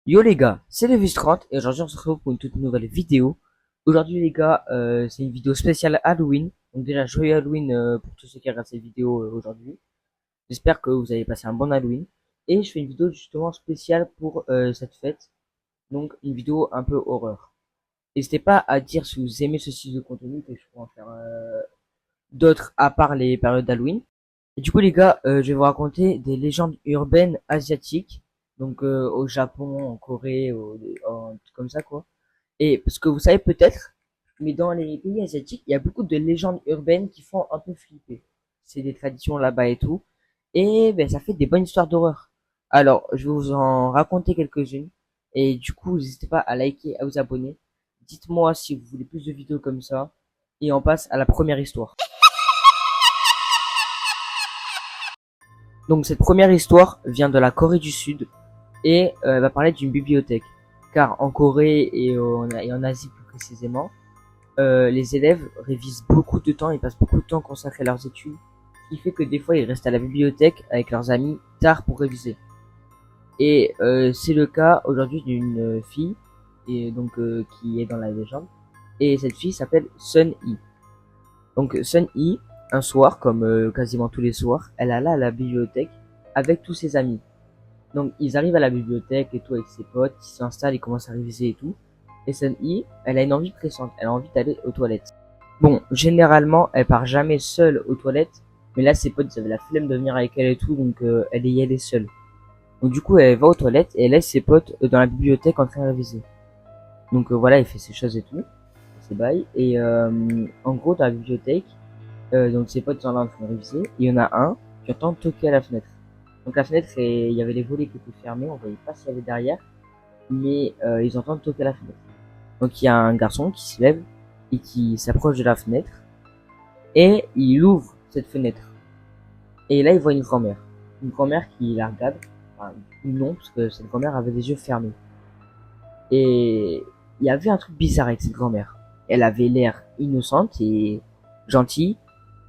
Yo les gars, c'est Levis30 et aujourd'hui on se retrouve pour une toute nouvelle vidéo. Aujourd'hui les gars, c'est une vidéo spéciale Halloween. Donc déjà joyeux Halloween pour tous ceux qui regardent cette vidéo aujourd'hui. J'espère que vous avez passé un bon Halloween. Et je fais une vidéo justement spéciale pour cette fête. Donc une vidéo un peu horreur. N'hésitez pas à dire si vous aimez ce style de contenu que je pourrais en faire d'autres à part les périodes d'Halloween. Et du coup les gars, je vais vous raconter des légendes urbaines asiatiques. Donc au Japon, en Corée, comme ça quoi. Et parce que vous savez peut-être, mais dans les pays asiatiques, il y a beaucoup de légendes urbaines qui font un peu flipper. C'est des traditions là-bas et tout. Et ben, ça fait des bonnes histoires d'horreur. Alors, je vais vous en raconter quelques-unes. Et du coup, n'hésitez pas à liker, à vous abonner. Dites-moi si vous voulez plus de vidéos comme ça. Et on passe à la première histoire. Donc cette première histoire vient de la Corée du Sud et elle va parler d'une bibliothèque. Car en Corée et en Asie plus précisément, les élèves révisent beaucoup de temps, ils passent beaucoup de temps consacrés à leurs études, ce qui fait que des fois ils restent à la bibliothèque avec leurs amis tard pour réviser. Et c'est le cas aujourd'hui d'une fille et donc qui est dans la légende. Et cette fille s'appelle Sun Yi. Donc Sun Yi, un soir, comme quasiment tous les soirs, elle alla à la bibliothèque avec tous ses amis. Donc ils arrivent à la bibliothèque et tout avec ses potes, ils s'installent, ils commencent à réviser et tout. Et Sun Yi, elle a une envie pressante, elle a envie d'aller aux toilettes. Bon, généralement, elle part jamais seule aux toilettes, mais là, ses potes, ils avaient la flemme de venir avec elle et tout, donc elle y allait seule. Donc du coup, elle va aux toilettes et elle laisse ses potes dans la bibliothèque en train de réviser. Donc voilà, elle fait ses choses et tout, ses bails. Et en gros, dans la bibliothèque, donc ses potes sont là en train de réviser, et il y en a un qui entend toquer à la fenêtre. Donc la fenêtre, il y avait les volets qui étaient fermés, on voyait pas s'il y avait derrière, mais ils entendent toquer à la fenêtre. Donc il y a un garçon qui se lève et qui s'approche de la fenêtre et il ouvre cette fenêtre. Et là, il voit une grand-mère. Une grand-mère qui la regarde. Enfin, non, parce que cette grand-mère avait les yeux fermés. Et il y avait un truc bizarre avec cette grand-mère. Elle avait l'air innocente et gentille,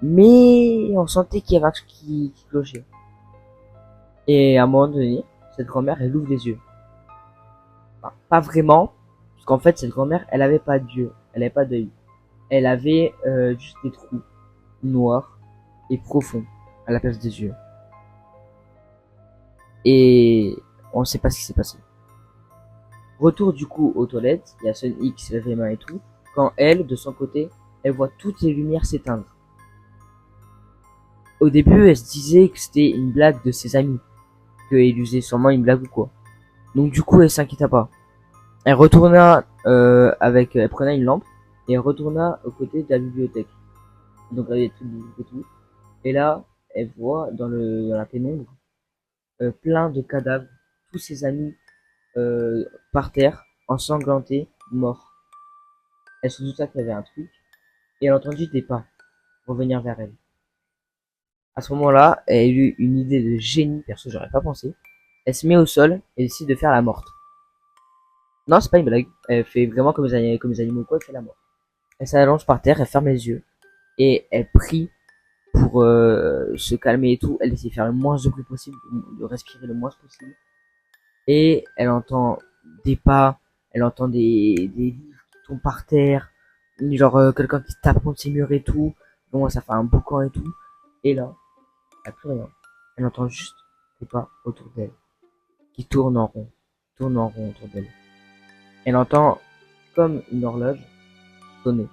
mais on sentait qu'il y avait un truc qui clochait. Et à un moment donné, cette grand-mère, elle ouvre les yeux. Enfin, pas vraiment, parce qu'en fait, cette grand-mère, elle avait pas d'yeux, elle avait pas d'œil. Elle avait juste des trous noirs et profonds à la place des yeux. Et on ne sait pas ce qui s'est passé. Retour du coup aux toilettes, il y a Sun X qui se lève les mains et tout, quand elle, de son côté, elle voit toutes les lumières s'éteindre. Au début, elle se disait que c'était une blague de ses amis, qu'il faisait sûrement une blague ou quoi. Donc du coup, elle s'inquiéta pas. Elle retourna elle prenait une lampe et elle retourna aux côtés de la bibliothèque. Donc elle avait tout et tout. Et là, elle voit dans la pénombre plein de cadavres, tous ses amis par terre, ensanglantés, morts. Elle se douta qu'il y avait un truc, et elle entendit des pas revenir vers elle. À ce moment-là, elle eut une idée de génie, perso j'aurais pas pensé. Elle se met au sol et décide de faire la morte. Non, c'est pas une blague. Elle fait vraiment comme les animaux quoi, elle fait la morte. Elle s'allonge par terre, elle ferme les yeux, et elle prie pour se calmer et tout. Elle essaie de faire le moins de bruit possible, de respirer le moins possible. Et elle entend des pas, elle entend des livres qui tombent par terre, genre quelqu'un qui tape contre ses murs et tout. Bon, ça fait un boucan et tout. Et là, elle a plus rien. Elle entend juste des pas autour d'elle, qui tournent en rond autour d'elle. Elle entend comme une horloge sonner.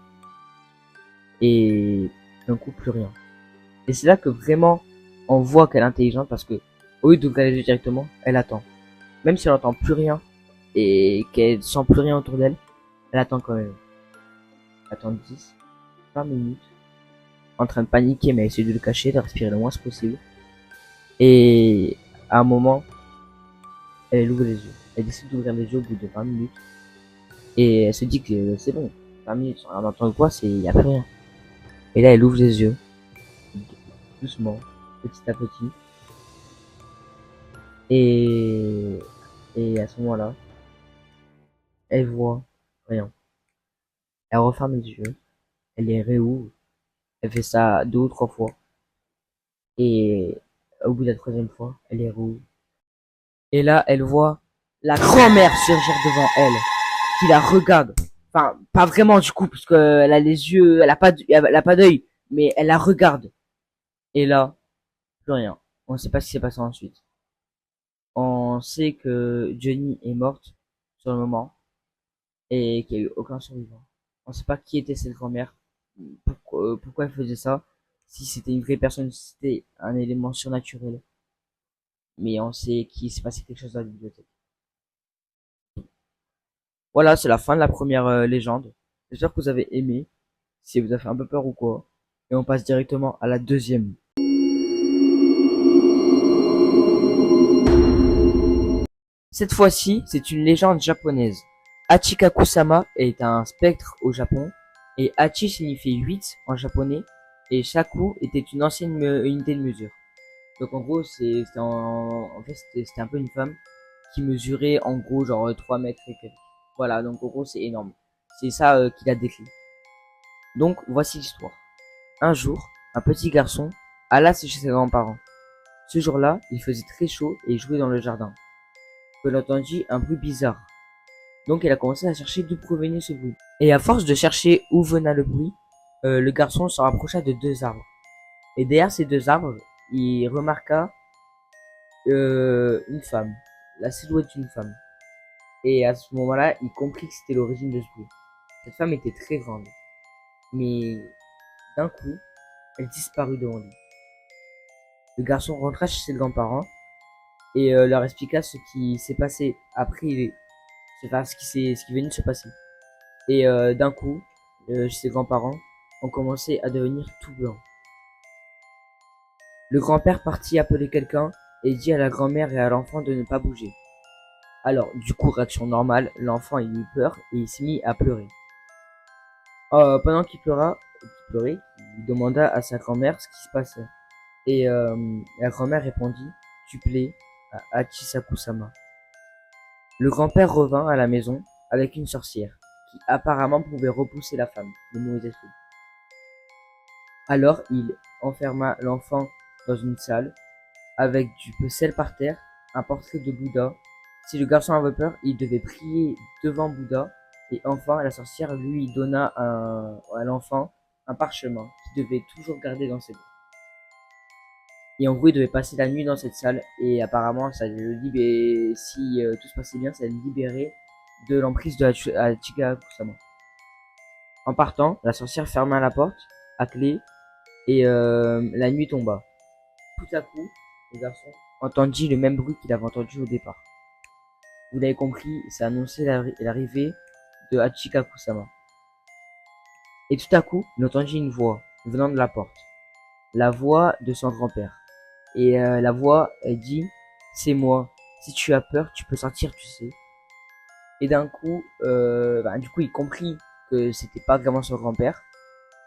Et d'un coup, plus rien. Et c'est là que vraiment, on voit qu'elle est intelligente parce que, au lieu d'ouvrir les yeux directement, elle attend. Même si elle entend plus rien et qu'elle sent plus rien autour d'elle, elle attend quand même. Elle attend 10, 20 minutes, en train de paniquer, mais elle essaie de le cacher, de respirer le moins possible. Et à un moment, elle ouvre les yeux. Elle décide d'ouvrir les yeux au bout de 20 minutes. Et elle se dit que c'est bon. 20 minutes sans rien entendre quoi, il y a plus rien. Et là, elle ouvre les yeux, doucement, petit à petit. Et, et à ce moment-là, elle voit rien. Elle referme les yeux, elle les réouvre. Elle fait ça 2 ou 3 fois. Et au bout de la troisième fois, elle les rouvre. Et là, elle voit la grand-mère surgir devant elle, qui la regarde. Enfin, pas vraiment du coup, parce qu'elle a les yeux, elle a pas d'œil, mais elle la regarde. Et là, plus rien. On ne sait pas ce qui s'est passé ensuite. On sait que Jenny est morte sur le moment et qu'il n'y a eu aucun survivant. On ne sait pas qui était cette grand-mère, pourquoi elle faisait ça, si c'était une vraie personne, si c'était un élément surnaturel. Mais on sait qu'il s'est passé quelque chose dans la bibliothèque. Voilà, c'est la fin de la première légende. J'espère que vous avez aimé, si vous a fait un peu peur ou quoi. Et on passe directement à la deuxième. Cette fois-ci, c'est une légende japonaise. Hachikaku-sama est un spectre au Japon, et Hachi signifie 8 en japonais, et Shaku était une ancienne unité de mesure. Donc en gros, c'était un peu une femme qui mesurait en gros genre 3 mètres et quelques. Voilà, donc en gros c'est énorme. C'est ça qui la décrit. Donc voici l'histoire. Un jour, un petit garçon alla chez ses grands-parents. Ce jour-là, il faisait très chaud et il jouait dans le jardin. Il entendit un bruit bizarre. Donc il a commencé à chercher d'où provenait ce bruit. Et à force de chercher où venait le bruit, le garçon se rapprocha de 2 arbres. Et derrière ces 2 arbres, il remarqua une femme, la silhouette d'une femme. Et à ce moment-là, il comprit que c'était l'origine de ce bruit. Cette femme était très grande, mais d'un coup, elle disparut devant lui. Le garçon rentra chez ses grands-parents et leur expliqua ce qui s'est passé après, enfin, ce qui venait de se passer. Et d'un coup, chez ses grands-parents, ont commencé à devenir tout blanc. Le grand-père partit appeler quelqu'un et dit à la grand-mère et à l'enfant de ne pas bouger. Alors, du coup, réaction normale, l'enfant il eut peur et il s'est mis à pleurer. Pendant qu'il pleurait, il demanda à sa grand-mère ce qui se passait. Et la grand-mère répondit, tu plais à Hachisaku-sama. Le grand-père revint à la maison avec une sorcière, qui apparemment pouvait repousser la femme, le mauvais esprit. Alors il enferma l'enfant dans une salle, avec du sel par terre, un portrait de Bouddha. Si le garçon avait peur, il devait prier devant Bouddha, et enfin la sorcière lui donna à l'enfant un parchemin qu'il devait toujours garder dans ses bras. Et en gros, il devait passer la nuit dans cette salle, et apparemment, ça le libérait, si tout se passait bien, ça le libérait de l'emprise de Hachika Kusama. En partant, la sorcière ferma la porte à clé, et la nuit tomba. Tout à coup, le garçon entendit le même bruit qu'il avait entendu au départ. Vous l'avez compris, ça annonçait l'arrivée de Hachika Kusama. Et tout à coup, il entendit une voix venant de la porte. La voix de son grand-père. Et la voix, elle dit, c'est moi. Si tu as peur, tu peux sortir, tu sais. Et d'un coup, du coup, il comprit que c'était pas vraiment son grand-père.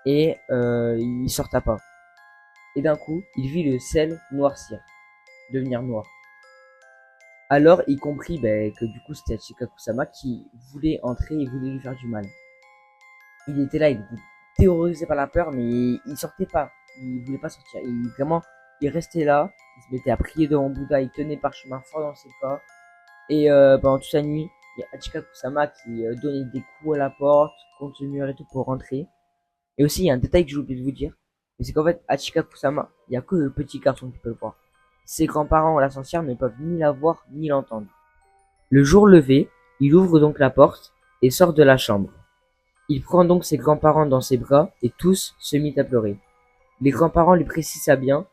Et il sorta pas. Et d'un coup, il vit le sel noircir, devenir noir. Alors, il comprit que du coup, c'était Hachikaku-sama qui voulait entrer et voulait lui faire du mal. Il était là, il était terrorisé par la peur, mais il sortait pas. Il voulait pas sortir. Il restait là, il se mettait à prier devant Bouddha, il tenait parchemin fort dans ses pas. Et pendant toute la nuit, il y a Hachikaku-sama qui donnait des coups à la porte, contre le mur et tout pour rentrer. Et aussi, il y a un détail que j'ai oublié de vous dire, c'est qu'en fait, Hachikaku-sama, il y a que le petit garçon qui peut le voir. Ses grands-parents ou la sorcière ne peuvent ni la voir ni l'entendre. Le jour levé, il ouvre donc la porte et sort de la chambre. Il prend donc ses grands-parents dans ses bras et tous se mirent à pleurer. Les grands-parents lui précisent bien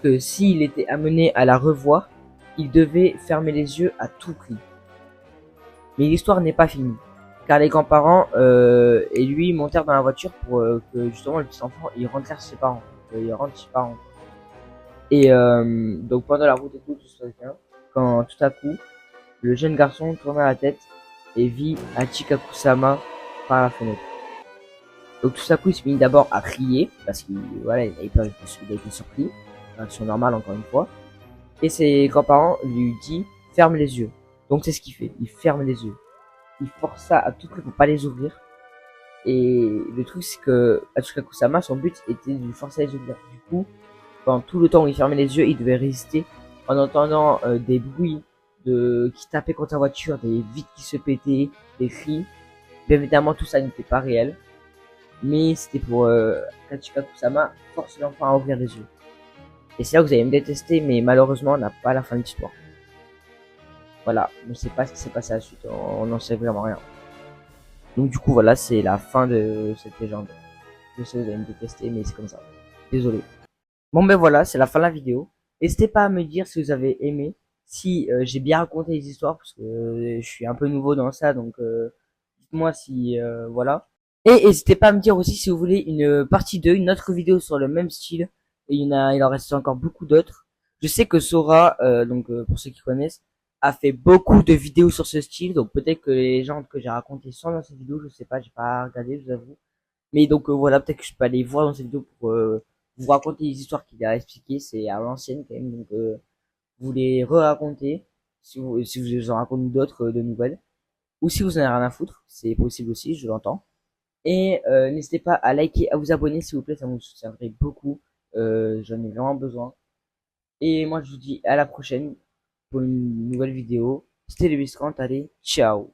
que s'il était amené à la revoir, il devait fermer les yeux à tout prix. Mais l'histoire n'est pas finie, car les grands-parents et lui montèrent dans la voiture pour que justement le petit enfant il rentre chez ses parents, il rentre chez ses parents. Et donc pendant la route et tout se passe bien, quand tout à coup le jeune garçon tourna la tête et vit Hachikaku-sama par la fenêtre. Donc tout à coup il se mit d'abord à crier parce qu'il voilà, il avait peur, il a été surpris, réaction normale encore une fois. Et ses grands-parents lui disent ferme les yeux. Donc c'est ce qu'il fait, il ferme les yeux. Il force ça à tout prix pour pas les ouvrir. Et le truc c'est que Hachikaku-sama, son but était de lui forcer à les ouvrir. Du coup, pendant tout le temps où il fermait les yeux, il devait résister en entendant des bruits qui tapaient contre la voiture, des vitres qui se pétaient, des cris. Bien évidemment, tout ça n'était pas réel, mais c'était pour Kachika Kusama, force l'enfant à ouvrir les yeux. Et c'est là que vous allez me détester, mais malheureusement, on n'a pas la fin de l'histoire. Voilà, on ne sait pas ce qui s'est passé à la suite, on n'en sait vraiment rien. Donc du coup, voilà, c'est la fin de cette légende. Je sais, vous allez me détester, mais c'est comme ça. Désolé. Bon ben voilà, c'est la fin de la vidéo. N'hésitez pas à me dire si vous avez aimé, si j'ai bien raconté les histoires, parce que je suis un peu nouveau dans ça, donc dites-moi si voilà. Et n'hésitez pas à me dire aussi si vous voulez une partie 2, une autre vidéo sur le même style. Et il en reste encore beaucoup d'autres. Je sais que Sora, pour ceux qui connaissent, a fait beaucoup de vidéos sur ce style, donc peut-être que les légendes que j'ai racontées sont dans cette vidéo, je sais pas, j'ai pas regardé, je vous avoue. Mais donc voilà, peut-être que je peux aller voir dans cette vidéo pour vous raconter les histoires qu'il a expliquées. C'est à l'ancienne quand même, donc vous les re-racontez si vous en racontez d'autres de nouvelles. Ou si vous en avez rien à foutre, c'est possible aussi, je l'entends. Et n'hésitez pas à liker, à vous abonner s'il vous plaît, ça me soutiendrait beaucoup. J'en ai vraiment besoin. Et moi je vous dis à la prochaine pour une nouvelle vidéo. C'était le Biscant, allez, ciao.